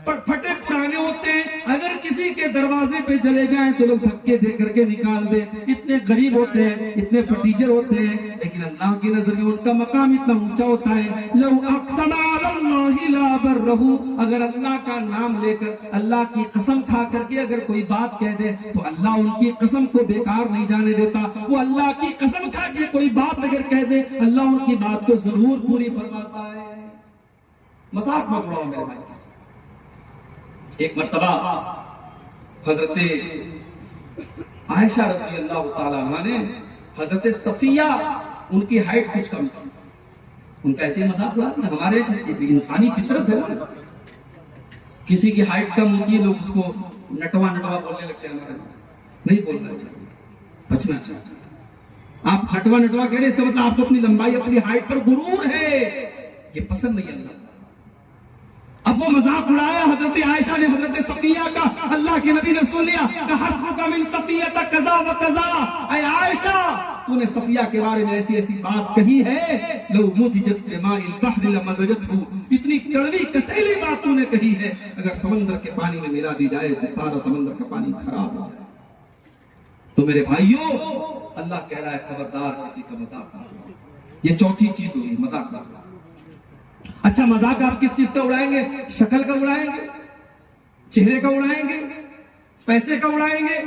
پھٹے پرانے ہوتے ہیں، اگر کسی کے دروازے پہ چلے جائیں تو لوگ دھکے دے کر کے نکال دیں، اتنے غریب ہوتے ہیں، اتنے فٹیجر ہوتے ہیں، لیکن اللہ کی نظر میں ان کا مقام اتنا اونچا ہوتا ہے۔ لو اقسم علی اللہ لا برہ، اگر اللہ کا نام لے کر، اللہ کی قسم کھا کر کے اگر کوئی بات کہہ دے تو اللہ ان کی قسم کو بیکار نہیں جانے دیتا، وہ اللہ کی قسم کھا کے کوئی بات اگر کہہ دے اللہ ان کی بات کو ضرور پوری فرماتا ہے۔ مذاق مت اڑاؤ میرے بھائی۔ ایک مرتبہ حضرت عائشہ رضی اللہ تعالیٰ عنہ نے حضرت صفیہ، ان کی ہائٹ کچھ کم تھی، ان کا ایسے مذاق اڑا دیا۔ ہمارے انسانی فطرت ہے نا، کسی کی ہائٹ کم ہوتی ہے لوگ اس کو نٹوا نٹوا بولنے لگتے ہیں، ہمارے نہیں بولنا چاہیے، بچنا چاہیے۔ آپ نٹوا نٹوا کہہ رہے اس کا مطلب آپ کو اپنی لمبائی، اپنی ہائٹ پر غرور ہے، یہ پسند نہیں اللہ۔ اب وہ مذاق اڑایا حضرت عائشہ نے حضرت صفیہ کا، اللہ کے نبی نے سن لیا کہ حسبک من صفیہ کذا و کذا، اے عائشہ تو نے صفیہ کے بارے میں ایسی ایسی بات کہی ہے، لو مزجت بماء البحر لمزجته، اتنی کڑوی کسیلی بات تو نے کہی ہے، اگر سمندر کے پانی میں ملا دی جائے تو سارا سمندر کا پانی خراب ہو جائے۔ تو میرے بھائیوں اللہ کہہ رہا ہے خبردار کسی کا مذاق نہ اڑاؤ۔ یہ چوتھی چیز ہوگی، مذاق نہ اڑاؤ۔ اچھا مذاق آپ کس چیز کا اڑائیں گے؟ شکل کا اڑائیں گے، چہرے کا اڑائیں گے، پیسے کا اڑائیں گے،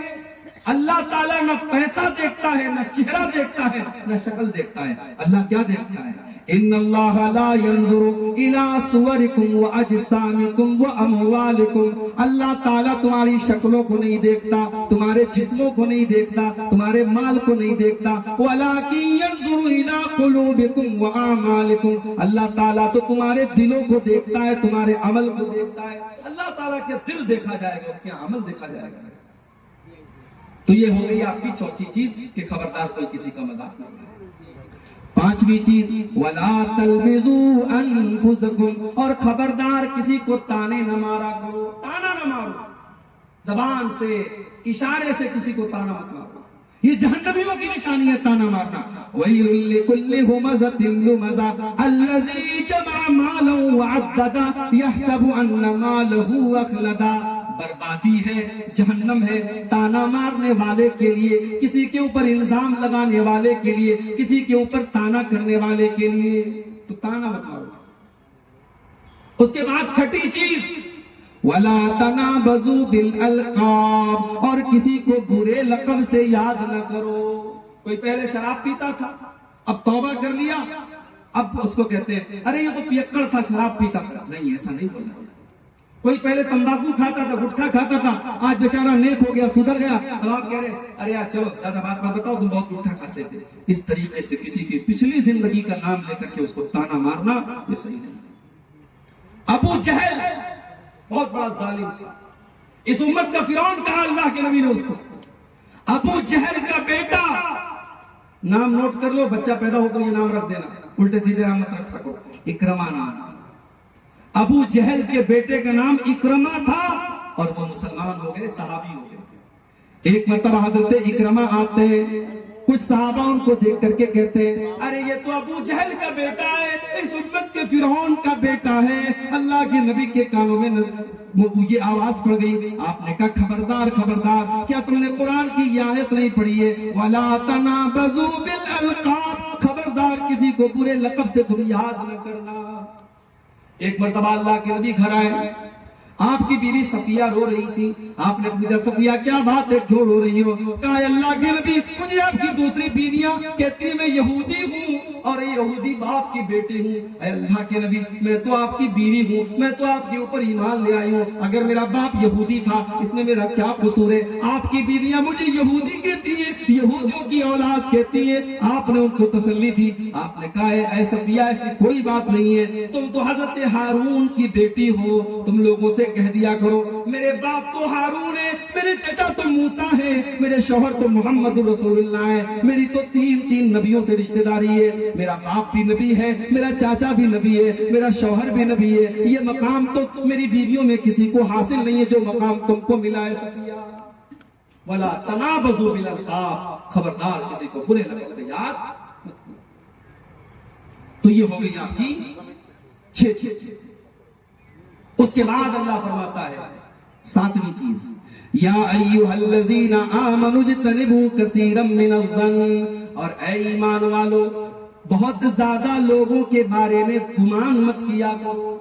اللہ تعالیٰ نہ پیسہ دیکھتا ہے، نہ چہرہ دیکھتا ہے، نہ شکل دیکھتا ہے. اللہ کیا دیکھتا ہے؟ ان اللہ لا ينظر الى صورکم واجسامکم واموالکم. اللہ تعالیٰ تمہاری شکلوں کو نہیں دیکھتا، تمہارے جسموں کو نہیں دیکھتا، تمہارے مال کو نہیں دیکھتا. ولکن ينظر الى قلوبکم واعمالکم. اللہ تعالیٰ تو تمہارے دلوں کو دیکھتا ہے، تمہارے عمل کو دیکھتا ہے. اللہ تعالیٰ کے دل دیکھا جائے گا، اس کے عمل دیکھا جائے گا. تو یہ ہو گئی آپ کی چوتھی چیز کہ خبردار کوئی کسی کا مذاق نہ کرے. پانچویں چیز وَلَا تَلْمِزُوا أَنفُسَكُمْ. اور خبردار کسی کو تانے نہ مارا کرو. تانا نہ مارو، زبان سے اشارے سے کسی کو تانا مت مارو. یہ جہنمیوں کی نشانی ہے تانا مارنا. وَيْلٌ لِكُلِّ هُمَزَةٍ لُمَزَةٍ الَّذِي جَمَعَ مَالًا وَعَدَّدَهُ يَحْسَبُ أَنَّ مَالَهُ أَخْلَدَهُ. بربادی ہے، جہنم ہے تانا مارنے والے کے لیے، کسی کے اوپر الزام لگانے والے کے لیے، کسی کے اوپر تانا کرنے والے کے لیے. تو تانا مت مارو. اس کے بعد چھٹی چیز وَلَا تَنَابَزُوا بِالْأَلْقَابِ. اور کسی کو برے لقب سے یاد نہ کرو. کوئی پہلے شراب پیتا تھا، اب توبہ کر لیا، اب اس کو کہتے ہیں ارے یہ تو پیکڑ تھا، شراب پیتا تھا. نہیں، ایسا نہیں بولنا چاہیے. کوئی پہلے تمباکو کھاتا تھا، گٹکا کھاتا تھا، آج بیچارہ نیک ہو گیا، سدھر گیا، اب آپ کہہ رہے ہیں ارے یار چلو زیادہ بات مت بتاؤ، تم بہت گٹکا کھاتے تھے. اس طریقے سے کسی کی پچھلی زندگی کا نام لے کر کے اس کو تانا مارنا یہ صحیح نہیں. ابو جہل بہت بڑا ظالم تھا، اس امت کا فرعون کہا اللہ کے نبی نے اس کو. ابو جہل کا بیٹا، نام نوٹ کر لو، بچہ پیدا ہو تو یہ نام رکھ دینا، الٹے سیدھے نام مت رکھا کرو. اکرمہ نام. ابو جہل کے بیٹے کا نام اکرمہ تھا اور وہ مسلمان ہو گئے، صحابی ہو گئے. ایک مرتبہ حضرت اکرمہ آتے ہیں، کچھ صحابہ ان کو دیکھ کر کے کہتے ہیں ارے یہ تو ابو جہل کا بیٹا ہے، اس امت کے فرعون کا بیٹا ہے. اللہ کے نبی کے کانوں میں یہ آواز پڑ گئی. آپ نے کہا خبردار خبردار، کیا تم نے قرآن کی یہ آیت نہیں پڑھی ہے وَلَا تَنَابَزُوا بِالْأَلْقَابِ. خبردار کسی کو برے لقب سے تم یاد نہ کرنا. ایک مرتبہ اللہ کے نبی گھر آئے، آپ کی بیوی صفیہ رو رہی تھی. آپ نے پوچھا صفیہ کیا بات ہے، کیوں رو رہی ہو؟ کہا اللہ کے نبی مجھے آپ کی دوسری بیویاں کہتی ہیں میں یہودی ہوں اور یہودی باپ کی بیٹی ہوں. اے اللہ کے نبی میں تو آپ کی بیوی ہوں، میں تو آپ کے اوپر ایمان لے آئی ہوں، اگر میرا باپ یہودی تھا اس میں میرا کیا قصور ہے؟ آپ کی بیویاں مجھے یہودی کہتی ہیں، یہودیوں کی اولاد کہتی ہیں. آپ نے ان کو تسلی دی. آپ نے کہا اے صفیہ ایسی کوئی بات نہیں ہے، تم تو حضرت ہارون کی بیٹی ہو، تم لوگوں سے کہہ دیا کرو میرے باپ تو ہارون ہے، میرے چچا تو موسیٰ ہے، میرے شوہر تو محمد رسول اللہ ہے، میری تو تین نبیوں سے رشتہ داری ہے. میرا باپ بھی نبی ہے، میرا چاچا بھی نبی ہے، میرا شوہر بھی نبی ہے. یہ مقام تو میری بیویوں میں کسی کو حاصل نہیں ہے جو مقام تم کو ملا ہے صفیہ. وَلَا تَنَابَزُوا بِالْأَلْقَابِ. خبردار کسی کو برے لقب سے یاد مت کرو. تو یہ ہو گئی آپ کی چھ. اس کے بعد اللہ فرماتا ہے ساتویں چیز یا ایھا الذین آمنوا اجتنبوا کثیرا من الظن. اور اے ایمان والو بہت زیادہ لوگوں کے بارے میں گمان مت کیا کرو،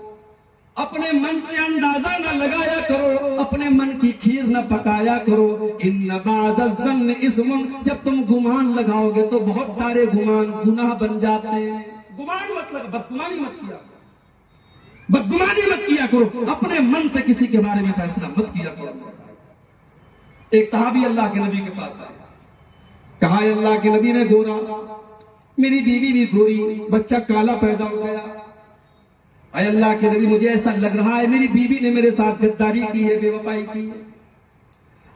اپنے من سے اندازہ نہ لگایا کرو، اپنے من کی کھیر نہ پکایا کرو. ان بعد الظن اسم. جب تم گمان لگاؤ گے تو بہت سارے گمان گناہ بن جاتے ہیں. گمان مطلب بدگمانی مت کیا، بدگمانی مت کیا کرو، اپنے من سے کسی کے بارے میں فیصلہ مت کیا کرو. ایک صحابی اللہ کے نبی کے پاس آئے، کہا اے اللہ کے نبی میں گورا، میری بیوی بھی گوری، بچہ کالا پیدا ہو گیا. اے اللہ کے نبی مجھے ایسا لگ رہا ہے میری بیوی نے میرے ساتھ غداری کی ہے، بے وفائی کی ہے.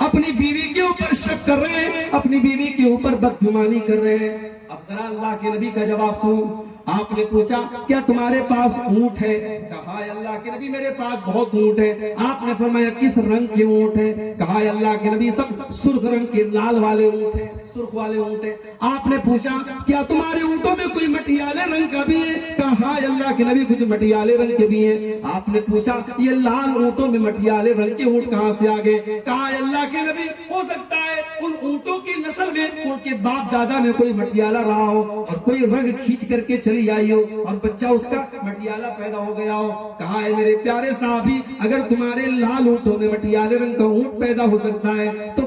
اپنی بیوی کے اوپر شک کر رہے ہیں، اپنی بیوی کے اوپر بدگمانی کر رہے ہیں. اب ذرا اللہ کے نبی کا جواب سنو. آپ نے پوچھا کیا تمہارے پاس اونٹ ہے؟ کہا اے اللہ کے نبی میرے پاس بہت اونٹ ہے. آپ نے فرمایا کس رنگ کے اونٹ ہے؟ کہا اے اللہ کے نبی سب سرخ رنگ کے، لال والے اونٹ ہیں، سرخ والے اونٹ ہیں. آپ نے پوچھا کیا تمہارے اونٹوں میں کوئی مٹیالے رنگ کا بھی ہے؟ کہا اے اللہ کے نبی کچھ مٹیالے رنگ کے بھی ہیں. آپ نے پوچھا یہ لال اونٹوں میں مٹیالے رنگ کے اونٹ کہاں سے آ گئے؟ کہا اے اللہ کے نبی ہو سکتا ہے ان اونٹوں کی نسل میں ان کے باپ دادا میں کوئی مٹیالہ رہا ہو اور کوئی رنگ کھینچ کر کے چلی آئی ہو اور بچہ اس کا مٹیالہ پیدا ہو گیا ہو. کہا اے میرے پیارے صحابی اگر تمہارے لال اونٹوں میں مٹیالے رنگ کا اونٹ پیدا ہو سکتا ہے تو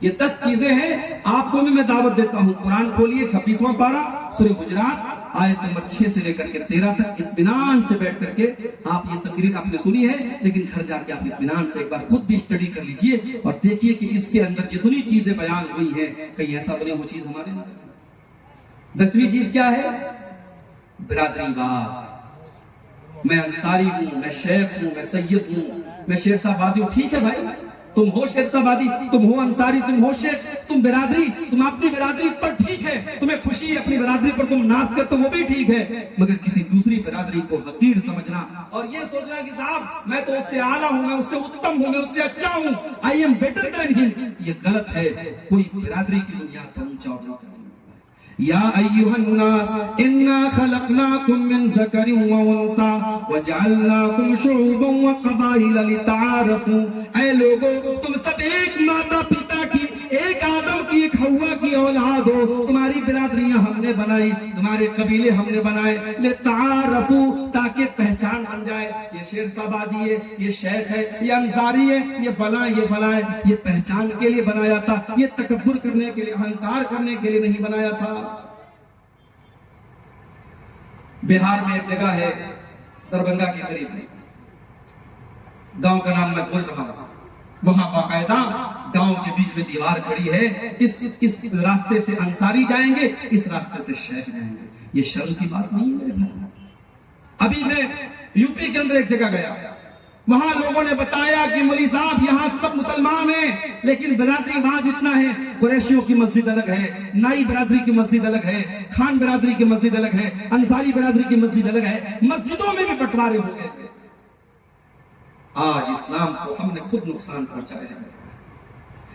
یہ 10 چیزیں ہیں، آپ کو بھی میں دعوت دیتا ہوں. قرآن کھولیے 26واں پارہ سورہ حجرات آیت نمبر 6 سے لے کر کے 13 تک. اطمینان سے بیٹھ کر کے آپ یہ تقریر آپ نے سنی ہے، لیکن گھر جا کے آپ اطمینان سے ایک بار خود بھی اسٹڈی کر لیجئے اور دیکھیے کہ اس کے اندر جتنی چیزیں بیان ہوئی ہیں کہیں ایسا تو نہیں وہ چیز ہمارے اندر. 10ویں چیز کیا ہے؟ برادری بات. میں انصاری ہوں، میں شیخ ہوں، میں سید ہوں، میں شیر صاحب آبادی ہوں. ٹھیک ہے بھائی، تم ہو شیر صاحب آبادی، تم ہو انصاری، تم ہو شیخ، تم برادری، تم اپنی برادری پر ٹھیک ہے، تمہیں خوشی ہے اپنی برادری پر تم ناز کرتے ہو، وہ بھی ٹھیک ہے. مگر کسی دوسری برادری کو حقیر سمجھنا اور یہ سوچنا کہ صاحب میں تو اس سے اعلیٰ ہوں، میں اس سے اتم ہوں، میں اس سے اچھا ہوں، I am better than him، یہ غلط ہے. کوئی برادری کی بنیاد پر اونچا اٹھنا چاہیے. یا ایھا الناس انا خلقناکم من ذکر و انثی وجعلناکم شعوبا وقبائل لتعارفوا. اے لوگو، تم سب ایک ماتا پتا کی، ایک آدم کی، ایک حوا کی اولاد ہو. تمہاری برادریاں ہم نے بنائی، تمہارے قبیلے ہم نے بنائے. لتعارفوا، تاکہ پہچان بن جائے. یہ شیر صاحب آبادی ہے، یہ شیخ ہے، یہ انصاری ہے، یہ فلاں یہ فلاں ہے. یہ پہچان کے لیے بنایا تھا، یہ تکبر کرنے کے لیے، اہنکار کرنے کے لیے نہیں بنایا تھا. بہار میں ایک جگہ ہے دربھنگا کے قریب، گاؤں کا نام میں بھول رہا ہوں. وہاں باقاعدہ گاؤں کے بیچ میں دیوار کھڑی ہے. اس راستے سے انصاری جائیں گے، اس راستے سے شیخ جائیں گے. یہ شرم کی بات نہیں ہے میرے بھائی. ابھی میں یو پی کے اندر ایک جگہ گیا، وہاں لوگوں نے بتایا کہ مولوی صاحب یہاں سب مسلمان ہیں لیکن برادری وہاں اتنا ہے. قریشیوں کی مسجد الگ ہے، نائی برادری کی مسجد الگ ہے، خان برادری کی مسجد الگ ہے، انصاری برادری کی مسجد الگ ہے. مسجدوں میں بھی بٹوارے ہو گئے تھے. آج اسلام کو ہم نے خود نقصان پہنچایا ہے.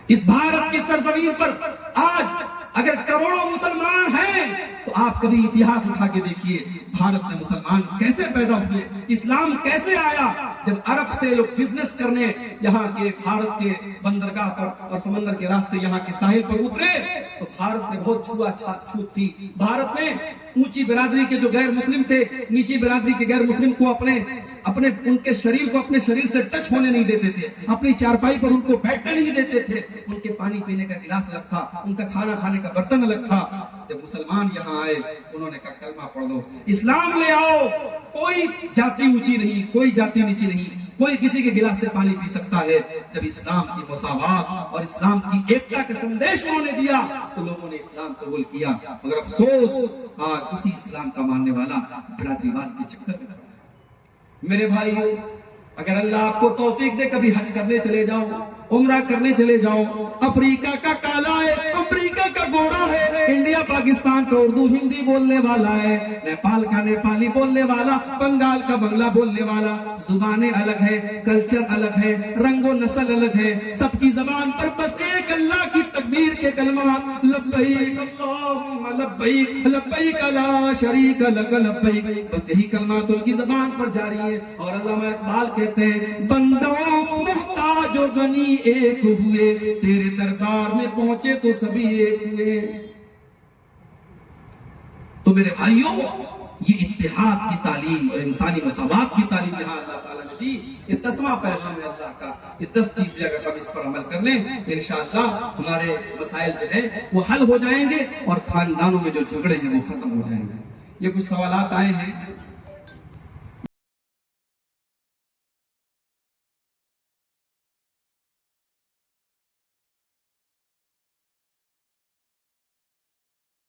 اس بھارت کی سرزمین پر آج اگر کروڑوں مسلمان ہیں تو آپ کبھی اتہاس اٹھا کے دیکھیے بھارت میں مسلمان کیسے پیدا ہوئے، اسلام کیسے آیا. جب عرب سے لوگ بزنس کرنے یہاں کے بھارت کے بندرگاہ پر اور سمندر کے راستے یہاں کے ساحل پر اترے تو بھارت میں بہت چھوت تھی. بھارت میں اونچی برادری کے جو غیر مسلم تھے، نیچی برادری کے غیر مسلم کو اپنے ان کے شریر کو اپنے شریر سے ٹچ ہونے نہیں دیتے تھے، اپنی چارپائی پر ان کو بیٹھنے نہیں دیتے تھے. ان کے پانی پینے کا گلاس الگ تھا، ان کا کھانا کھانے کا برتن الگ تھا. جب مسلمان یہاں آئے انہوں نے کہا کلمہ پڑھ لو، اسلام لے آؤ. کوئی جاتی اونچی نہیں، کوئی جاتی نیچی نہیں، کوئی کسی کے گلاس سے پانی پی سکتا ہے. جب اسلام کی مساوات اور اسلام کی ایکتا کا سندیش انہوں نے دیا تو لوگوں نے اسلام قبول کیا. مگر افسوس آج اسی اسلام کا ماننے والا برادری واد کے چکر میں. میرے بھائیو، اگر اللہ آپ کو توفیق دے کبھی حج کرنے چلے جاؤ، عمرہ کرنے چلے جاؤ. افریقہ کا کالا ہے، امریکہ کا گورا ہے، انڈیا پاکستان کا اردو ہندی بولنے والا ہے، نیپال کا نیپالی بولنے والا، بنگال کا بنگلہ بولنے والا. زبانیں الگ ہیں، کلچر الگ ہے، رنگ و نسل الگ ہے. سب کی زبان پر بس ایک اللہ کی تکبیر کے کلمات، لبیک اللہم لبیک لبیک لا شریک لک لبیک، بس یہی کلمات ان کی زبان پر جاری ہے. اور علامہ اقبال کہتے ہیں بندوں محتاج و غنی ایک ہوئے، تیرے دربار میں پہنچے تو سبھی ایک ہوئے. تو میرے بھائیوں، یہ اتحاد کی تعلیم اور انسانی مساوات کی تعلیم یہاں اللہ تعالیٰ نے دی. یہ 10واں پیغام ہے اللہ کا. یہ 10 چیزیں اگر ہم اس پر عمل کر لیں انشاءاللہ ہمارے مسائل جو ہیں وہ حل ہو جائیں گے اور خاندانوں میں جو جھگڑے ہیں وہ ختم ہو جائیں گے. یہ کچھ سوالات آئے ہیں.